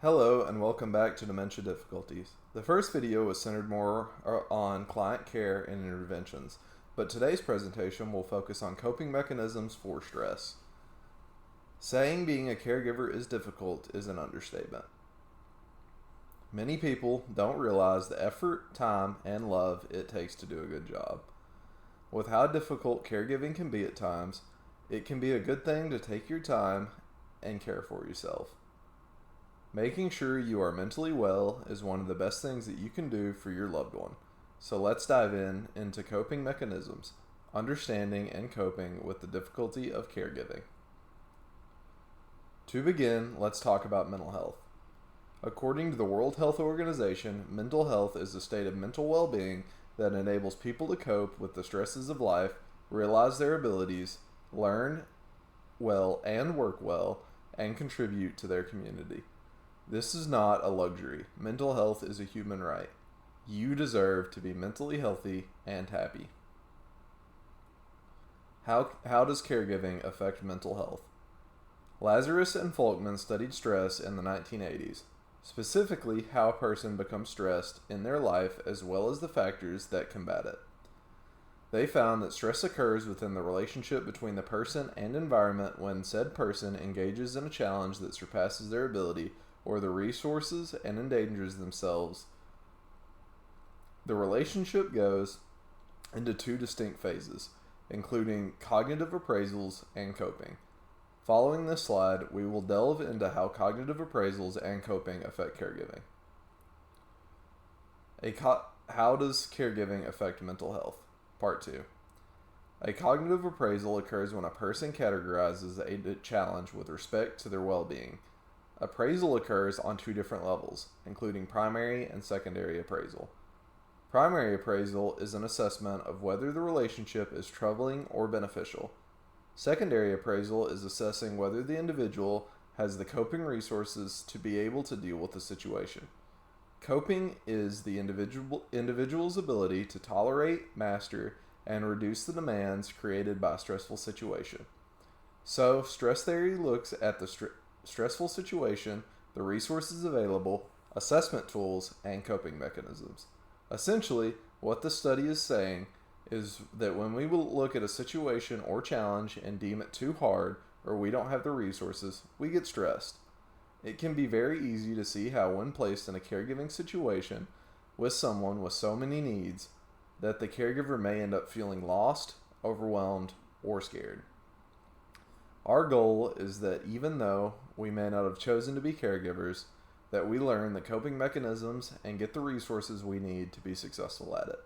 Hello and welcome back to Dementia Difficulties. The first video was centered more on client care and interventions, but today's presentation will focus on coping mechanisms for stress. Saying being a caregiver is difficult is an understatement. Many people don't realize the effort, time, and love it takes to do a good job. With how difficult caregiving can be at times, it can be a good thing to take your time and care for yourself. Making sure you are mentally well is one of the best things that you can do for your loved one. So let's dive into coping mechanisms, understanding and coping with the difficulty of caregiving. To begin, let's talk about mental health. According to the World Health Organization, mental health is a state of mental well-being that enables people to cope with the stresses of life, realize their abilities, learn well and work well, and contribute to their community. This is not a luxury. Mental health is a human right. You deserve to be mentally healthy and happy. How does caregiving affect mental health? Lazarus and Folkman studied stress in the 1980s, specifically how a person becomes stressed in their life as well as the factors that combat it. They found that stress occurs within the relationship between the person and environment when said person engages in a challenge that surpasses their ability or the resources and endangers themselves. The relationship goes into two distinct phases, including cognitive appraisals and coping. Following this slide, we will delve into how cognitive appraisals and coping affect caregiving. How does caregiving affect mental health? Part 2. A cognitive appraisal occurs when a person categorizes a challenge with respect to their well-being. Appraisal occurs on two different levels, including primary and secondary appraisal. Primary appraisal is an assessment of whether the relationship is troubling or beneficial. Secondary appraisal is assessing whether the individual has the coping resources to be able to deal with the situation. Coping is the individual's ability to tolerate, master, and reduce the demands created by a stressful situation. So, stress theory looks at the stressful situation, the resources available, assessment tools, and coping mechanisms. Essentially, what the study is saying is that when we will look at a situation or challenge and deem it too hard or we don't have the resources, we get stressed. It can be very easy to see how when placed in a caregiving situation with someone with so many needs that the caregiver may end up feeling lost, overwhelmed, or scared. Our goal is that even though we may not have chosen to be caregivers, that we learn the coping mechanisms and get the resources we need to be successful at it.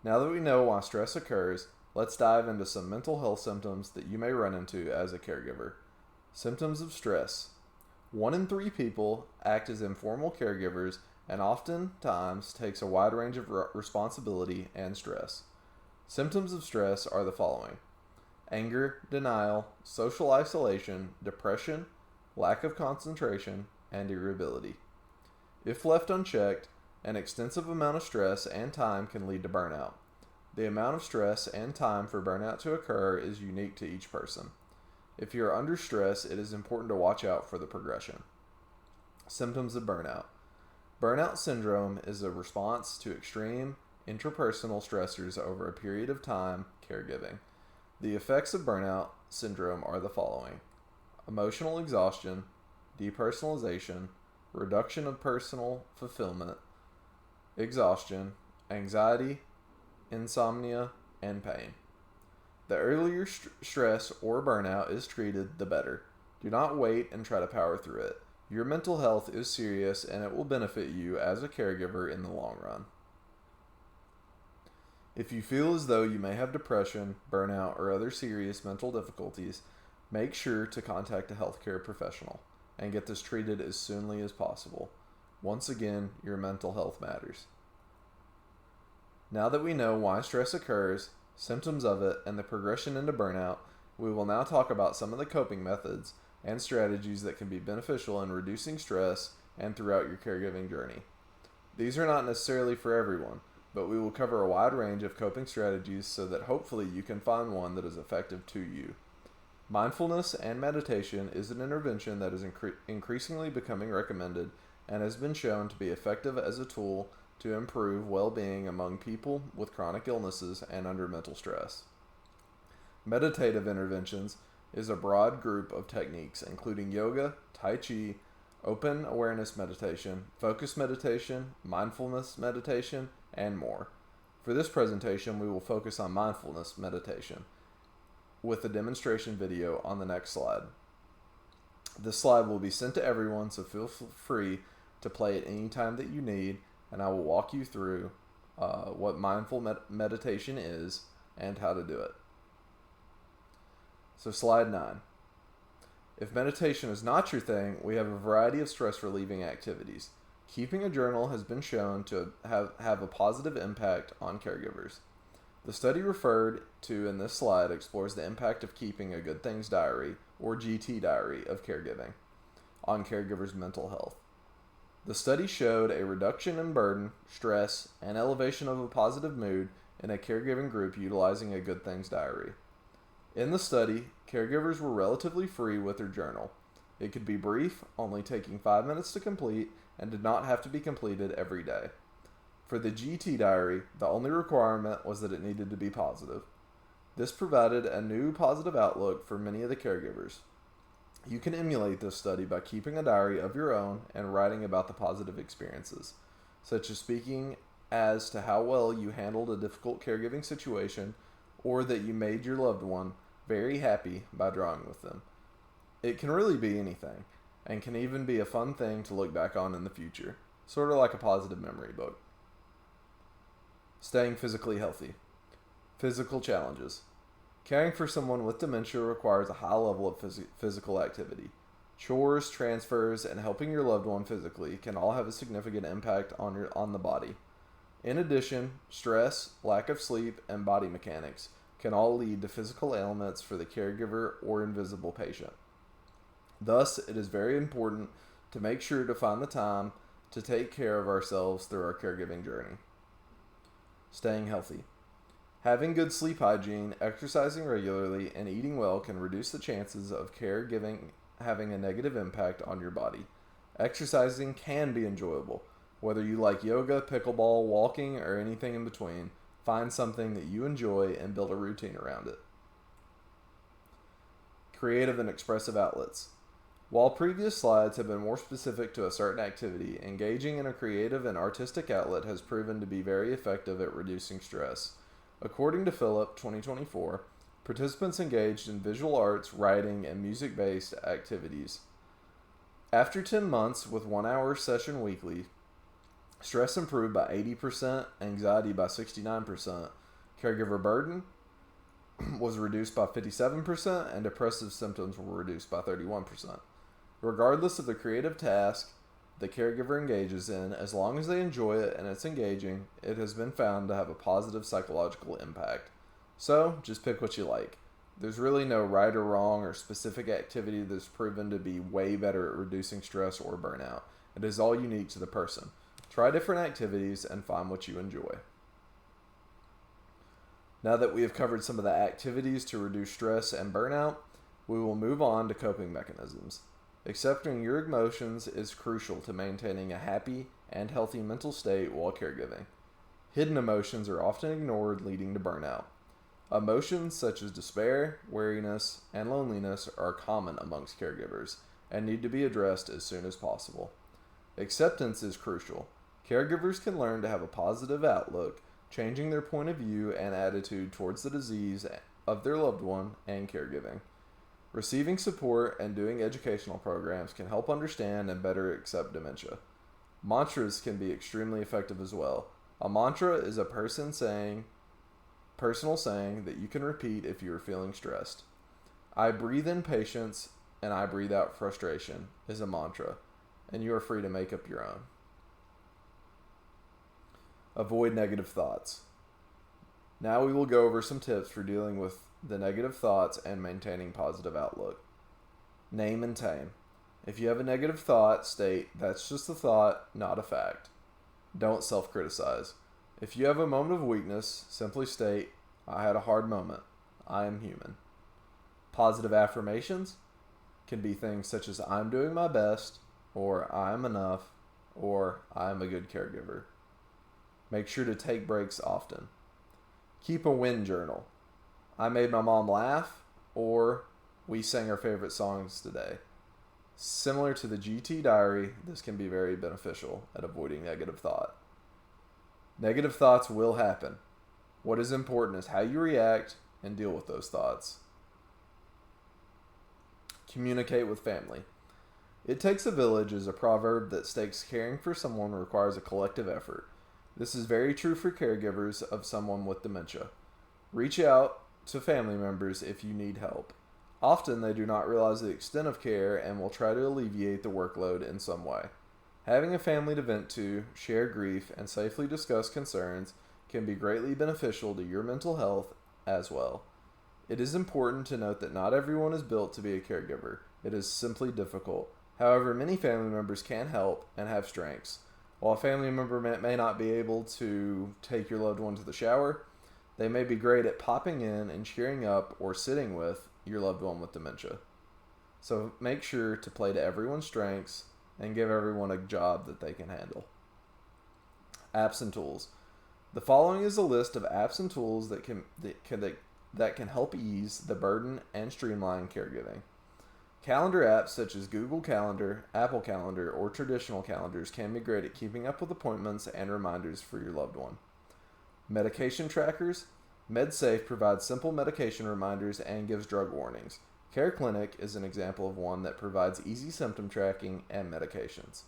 Now that we know why stress occurs, let's dive into some mental health symptoms that you may run into as a caregiver. Symptoms of stress. 1 in 3 people act as informal caregivers and oftentimes takes a wide range of responsibility and stress. Symptoms of stress are the following: anger, denial, social isolation, depression, lack of concentration, and irritability. If left unchecked, an extensive amount of stress and time can lead to burnout. The amount of stress and time for burnout to occur is unique to each person. If you are under stress, it is important to watch out for the progression. Symptoms of burnout. Burnout syndrome is a response to extreme intrapersonal stressors over a period of time caregiving. The effects of burnout syndrome are the following: emotional exhaustion, depersonalization, reduction of personal fulfillment, exhaustion, anxiety, insomnia, and pain. The earlier stress or burnout is treated, the better. Do not wait and try to power through it. Your mental health is serious and it will benefit you as a caregiver in the long run. If you feel as though you may have depression, burnout, or other serious mental difficulties, make sure to contact a healthcare professional and get this treated as soonly as possible. Once again, your mental health matters. Now that we know why stress occurs, symptoms of it, and the progression into burnout, we will now talk about some of the coping methods and strategies that can be beneficial in reducing stress and throughout your caregiving journey. These are not necessarily for everyone, but we will cover a wide range of coping strategies so that hopefully you can find one that is effective to you. Mindfulness and meditation is an intervention that is increasingly becoming recommended and has been shown to be effective as a tool to improve well being among people with chronic illnesses and under mental stress. Meditative interventions is a broad group of techniques including yoga, tai chi, open awareness meditation, focus meditation, mindfulness meditation, and more. For this presentation, we will focus on mindfulness meditation with a demonstration video on the next slide. This slide will be sent to everyone, so feel free to play it any time that you need, and I will walk you through what mindful meditation is and how to do it. So slide 9. If meditation is not your thing, we have a variety of stress relieving activities. Keeping a journal has been shown to have a positive impact on caregivers. The study referred to in this slide explores the impact of keeping a good things diary, or GT diary, of caregiving on caregivers' mental health. The study showed a reduction in burden, stress, and elevation of a positive mood in a caregiving group utilizing a good things diary. In the study, caregivers were relatively free with their journal. It could be brief, only taking 5 minutes to complete, and did not have to be completed every day. For the GT diary, the only requirement was that it needed to be positive. This provided a new positive outlook for many of the caregivers. You can emulate this study by keeping a diary of your own and writing about the positive experiences, such as speaking as to how well you handled a difficult caregiving situation or that you made your loved one very happy by drawing with them. It can really be anything, and can even be a fun thing to look back on in the future, sort of like a positive memory book. Staying physically healthy. Physical challenges. Caring for someone with dementia requires a high level of physical activity. Chores, transfers, and helping your loved one physically can all have a significant impact on the body. In addition, stress, lack of sleep, and body mechanics can all lead to physical ailments for the caregiver or invisible patient. Thus, it is very important to make sure to find the time to take care of ourselves through our caregiving journey. Staying healthy. Having good sleep hygiene, exercising regularly, and eating well can reduce the chances of caregiving having a negative impact on your body. Exercising can be enjoyable. Whether you like yoga, pickleball, walking, or anything in between, find something that you enjoy and build a routine around it. Creative and expressive outlets. While previous slides have been more specific to a certain activity, engaging in a creative and artistic outlet has proven to be very effective at reducing stress. According to Phillip, 2024, participants engaged in visual arts, writing, and music-based activities. After 10 months with 1 hour session weekly, stress improved by 80%, anxiety by 69%, caregiver burden was reduced by 57%, and depressive symptoms were reduced by 31%. Regardless of the creative task the caregiver engages in, as long as they enjoy it and it's engaging, it has been found to have a positive psychological impact. So, just pick what you like. There's really no right or wrong or specific activity that's proven to be way better at reducing stress or burnout. It is all unique to the person. Try different activities and find what you enjoy. Now that we have covered some of the activities to reduce stress and burnout, we will move on to coping mechanisms. Accepting your emotions is crucial to maintaining a happy and healthy mental state while caregiving. Hidden emotions are often ignored, leading to burnout. Emotions such as despair, weariness, and loneliness are common amongst caregivers and need to be addressed as soon as possible. Acceptance is crucial. Caregivers can learn to have a positive outlook, changing their point of view and attitude towards the disease of their loved one and caregiving. Receiving support and doing educational programs can help understand and better accept dementia. Mantras can be extremely effective as well. A mantra is a personal saying that you can repeat if you are feeling stressed. I breathe in patience and I breathe out frustration is a mantra, and you are free to make up your own. Avoid negative thoughts. Now we will go over some tips for dealing with the negative thoughts and maintaining positive outlook. Name and tame. If you have a negative thought, state, that's just a thought, not a fact. Don't self-criticize. If you have a moment of weakness, simply state, I had a hard moment. I am human. Positive affirmations can be things such as I'm doing my best, or I'm enough, or I'm a good caregiver. Make sure to take breaks often. Keep a win journal. I made my mom laugh, or we sang our favorite songs today. Similar to the GT diary, this can be very beneficial at avoiding negative thought. Negative thoughts will happen. What is important is how you react and deal with those thoughts. Communicate with family. It takes a village is a proverb that states caring for someone requires a collective effort. This is very true for caregivers of someone with dementia. Reach out to family members if you need help. Often they do not realize the extent of care and will try to alleviate the workload in some way. Having a family to vent to, share grief, and safely discuss concerns can be greatly beneficial to your mental health as well. It is important to note that not everyone is built to be a caregiver. It is simply difficult. However, many family members can help and have strengths. While a family member may not be able to take your loved one to the shower, they may be great at popping in and cheering up or sitting with your loved one with dementia. So make sure to play to everyone's strengths and give everyone a job that they can handle. Apps and tools. The following is a list of apps and tools that can help ease the burden and streamline caregiving. Calendar apps such as Google Calendar, Apple Calendar, or traditional calendars can be great at keeping up with appointments and reminders for your loved one. Medication trackers. MedSafe provides simple medication reminders and gives drug warnings. Care Clinic is an example of one that provides easy symptom tracking and medications.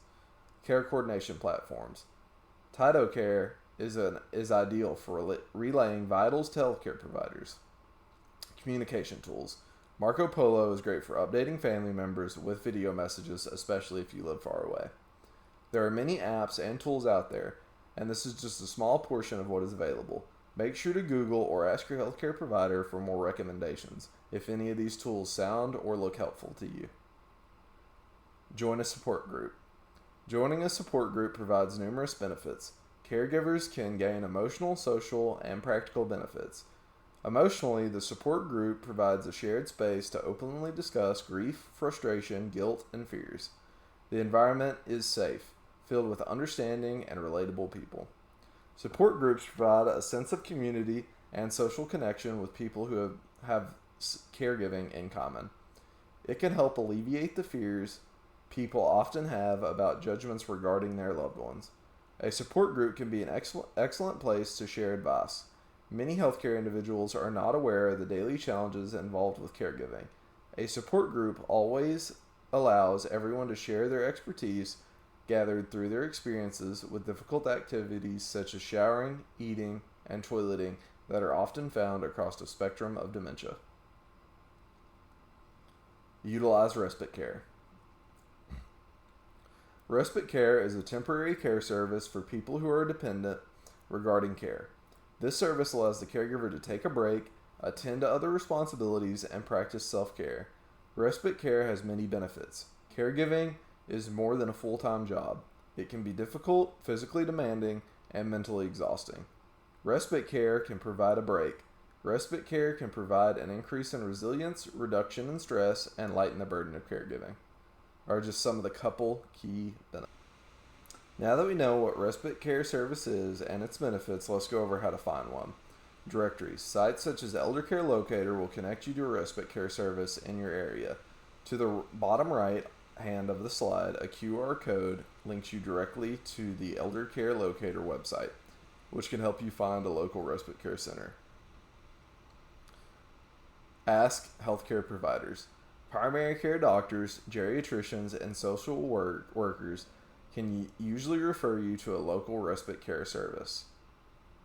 Care coordination platforms. TidoCare is ideal for relaying vitals to healthcare providers. Communication tools. Marco Polo is great for updating family members with video messages, especially if you live far away. There are many apps and tools out there, and this is just a small portion of what is available. Make sure to Google or ask your healthcare provider for more recommendations if any of these tools sound or look helpful to you. Join a support group. Joining a support group provides numerous benefits. Caregivers can gain emotional, social, and practical benefits. Emotionally, the support group provides a shared space to openly discuss grief, frustration, guilt, and fears. The environment is safe, filled with understanding and relatable people. Support groups provide a sense of community and social connection with people who have caregiving in common. It can help alleviate the fears people often have about judgments regarding their loved ones. A support group can be an excellent place to share advice. Many healthcare individuals are not aware of the daily challenges involved with caregiving. A support group always allows everyone to share their expertise gathered through their experiences with difficult activities such as showering, eating, and toileting that are often found across a spectrum of dementia. Utilize respite care. Respite care is a temporary care service for people who are dependent regarding care. This service allows the caregiver to take a break, attend to other responsibilities, and practice self-care. Respite care has many benefits. Caregiving is more than a full-time job. It can be difficult, physically demanding, and mentally exhausting. Respite care can provide a break. Respite care can provide an increase in resilience, reduction in stress, and lighten the burden of caregiving. Are just some of the couple key benefits. Now that we know what respite care service is and its benefits, let's go over how to find one. Directories. Sites such as Elder Care Locator will connect you to a respite care service in your area. To the bottom right hand of the slide, a QR code links you directly to the Elder Care Locator website, which can help you find a local respite care center. Ask healthcare providers. Primary care doctors, geriatricians, and social workers can usually refer you to a local respite care service.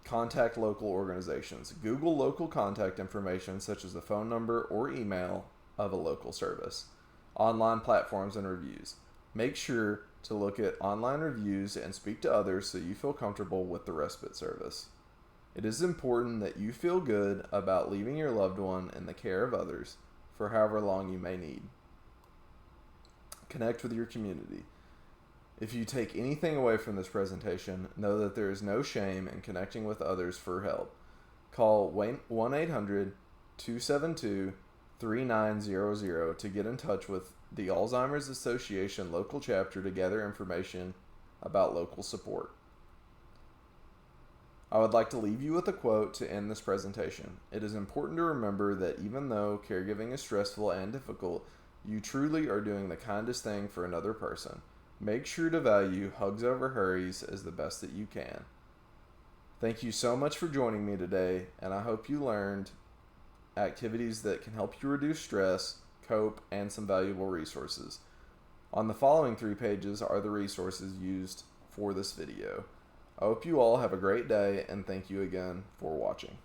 Contact local organizations. Google local contact information such as the phone number or email of a local service. Online platforms and reviews. Make sure to look at online reviews and speak to others so you feel comfortable with the respite service. It is important that you feel good about leaving your loved one in the care of others for however long you may need. Connect with your community. If you take anything away from this presentation, know that there is no shame in connecting with others for help. Call 1-800-272-5252 3900 to get in touch with the Alzheimer's Association local chapter to gather information about local support. I would like to leave you with a quote to end this presentation. It is important to remember that even though caregiving is stressful and difficult, you truly are doing the kindest thing for another person. Make sure to value hugs over hurries as the best that you can. Thank you so much for joining me today, and I hope you learned activities that can help you reduce stress, cope, and some valuable resources. On the following 3 pages are the resources used for this video. I hope you all have a great day, and thank you again for watching.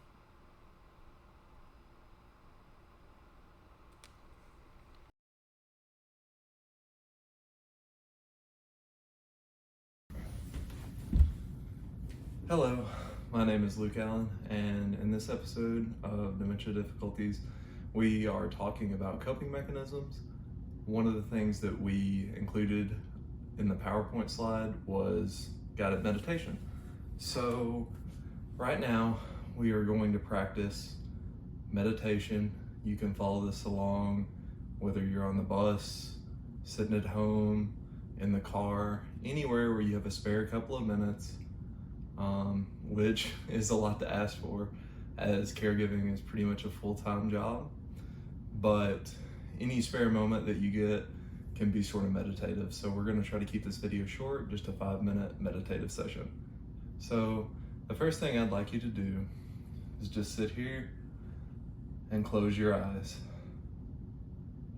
Hello, my name is Luke Allen, and in this episode of Dementia Difficulties, we are talking about coping mechanisms. One of the things that we included in the PowerPoint slide was guided meditation. So right now we are going to practice meditation. You can follow this along whether you're on the bus, sitting at home, in the car, anywhere where you have a spare couple of minutes. Which is a lot to ask for, as caregiving is pretty much a full-time job. But any spare moment that you get can be sort of meditative. So we're going to try to keep this video short, just a 5-minute meditative session. So the first thing I'd like you to do is just sit here and close your eyes.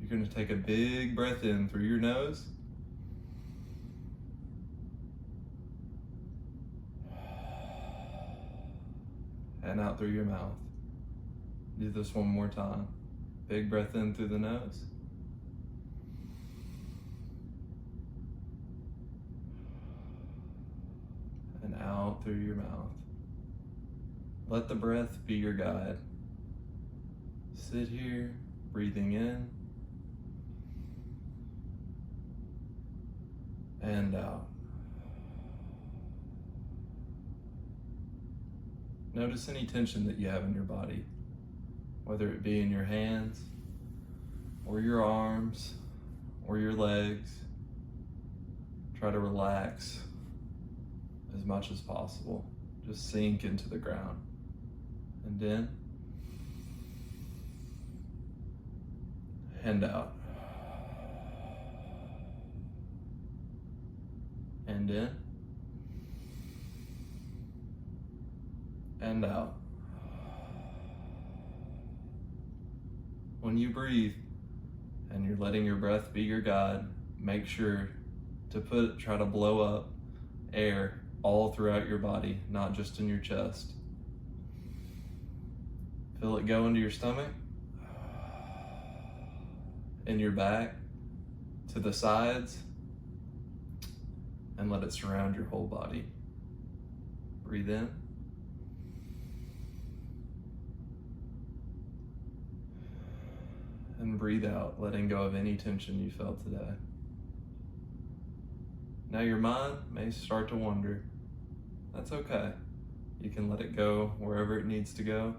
You're going to take a big breath in through your nose. And out through your mouth. Do this one more time. Big breath in through the nose. And out through your mouth. Let the breath be your guide. Sit here, breathing in and out. Notice any tension that you have in your body, whether it be in your hands, or your arms, or your legs. Try to relax as much as possible. Just sink into the ground. And in, and out. And in, and out. When you breathe and you're letting your breath be your guide, make sure to try to blow up air all throughout your body, not just in your chest. Feel it go into your stomach, in your back, to the sides, and let it surround your whole body. Breathe in. And breathe out, letting go of any tension you felt today. Now your mind may start to wander. That's okay. You can let it go wherever it needs to go.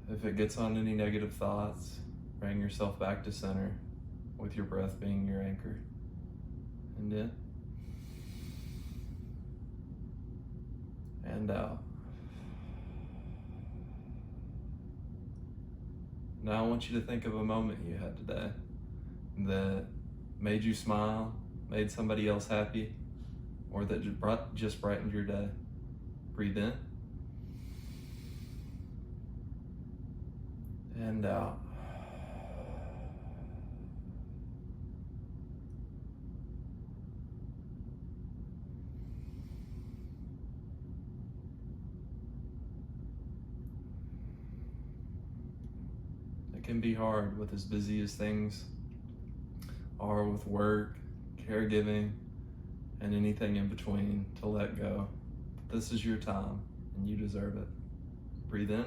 If it gets on any negative thoughts, bring yourself back to center with your breath being your anchor. And in. And out. Now I want you to think of a moment you had today that made you smile, made somebody else happy, or that just brightened your day. Breathe in. And out. It can be hard with as busy as things are with work, caregiving, and anything in between to let go. This is your time and you deserve it. Breathe in.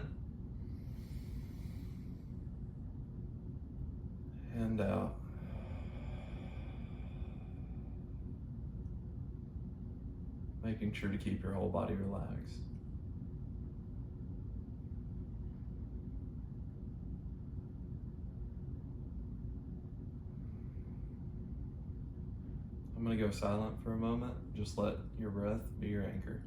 And out. Making sure to keep your whole body relaxed. to go silent for a moment. Just let your breath be your anchor.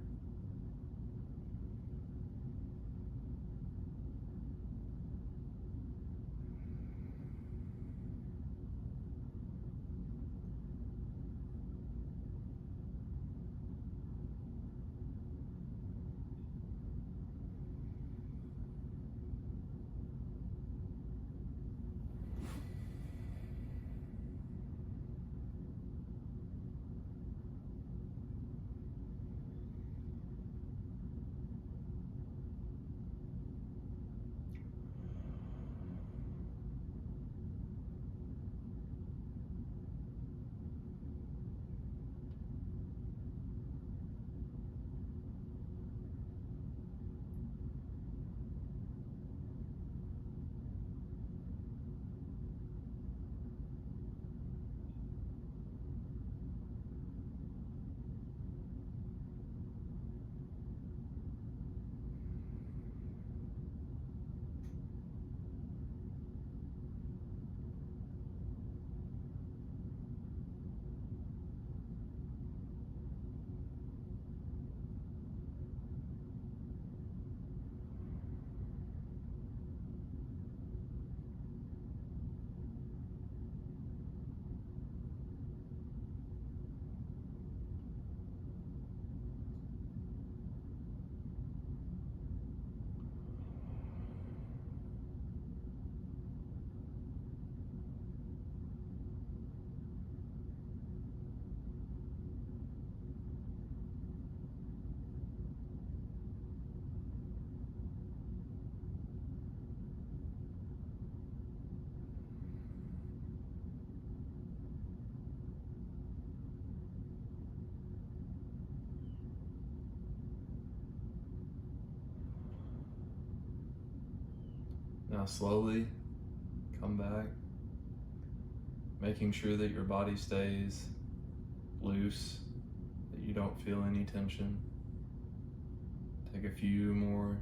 Now slowly come back, making sure that your body stays loose, that you don't feel any tension. Take a few more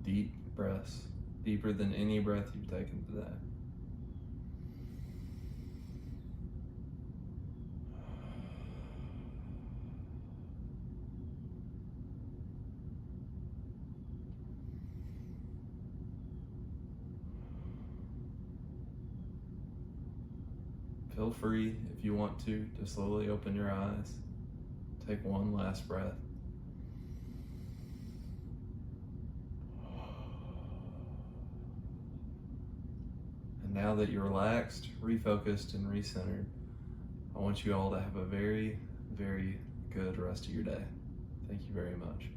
deep breaths, deeper than any breath you've taken today. Feel free, if you want to slowly open your eyes. Take one last breath. And now that you're relaxed, refocused, and recentered, I want you all to have a very, very good rest of your day. Thank you very much.